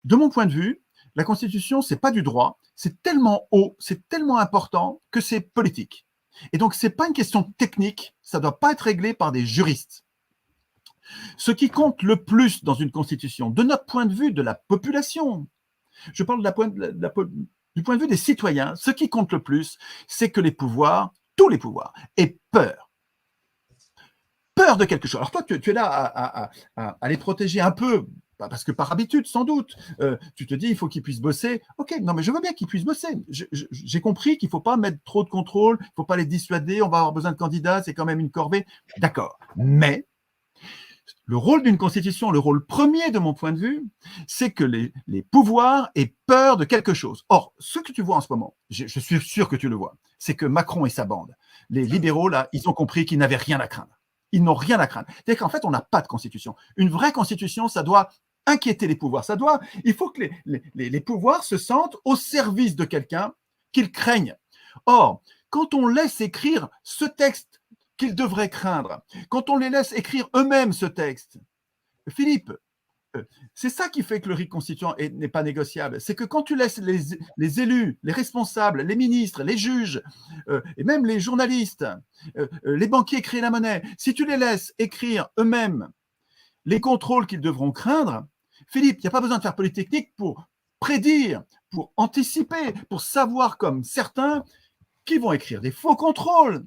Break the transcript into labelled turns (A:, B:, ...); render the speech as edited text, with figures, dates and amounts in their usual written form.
A: de mon point de vue, la Constitution, ce n'est pas du droit, c'est tellement haut, c'est tellement important que c'est politique. Et donc, ce n'est pas une question technique, ça ne doit pas être réglé par des juristes. Ce qui compte le plus dans une Constitution, de notre point de vue de la population, je parle du point de vue des citoyens, ce qui compte le plus, c'est que les pouvoirs, tous les pouvoirs, aient peur. Peur de quelque chose. Alors toi, tu es là à les protéger un peu, parce que par habitude, sans doute, tu te dis, il faut qu'ils puissent bosser. Ok, non, mais je veux bien qu'ils puissent bosser. J'ai compris qu'il ne faut pas mettre trop de contrôle, il ne faut pas les dissuader, on va avoir besoin de candidats, c'est quand même une corvée. D'accord. Mais le rôle d'une constitution, le rôle premier de mon point de vue, c'est que les pouvoirs aient peur de quelque chose. Or, ce que tu vois en ce moment, je suis sûr que tu le vois, c'est que Macron et sa bande, les libéraux, là, ils ont compris qu'ils n'avaient rien à craindre. Ils n'ont rien à craindre. C'est-à-dire qu'en fait, on n'a pas de constitution. Une vraie constitution, ça doit inquiéter les pouvoirs. Il faut que les pouvoirs se sentent au service de quelqu'un qu'ils craignent. Or, quand on laisse écrire ce texte qu'ils devraient craindre, quand on les laisse écrire eux-mêmes ce texte, Philippe, c'est ça qui fait que le rite constituant n'est pas négociable. C'est que quand tu laisses les élus, les responsables, les ministres, les juges, et même les journalistes, les banquiers créer la monnaie, si tu les laisses écrire eux-mêmes les contrôles qu'ils devront craindre, Philippe, il n'y a pas besoin de faire polytechnique pour prédire, pour anticiper, pour savoir comme certains qui vont écrire des faux contrôles.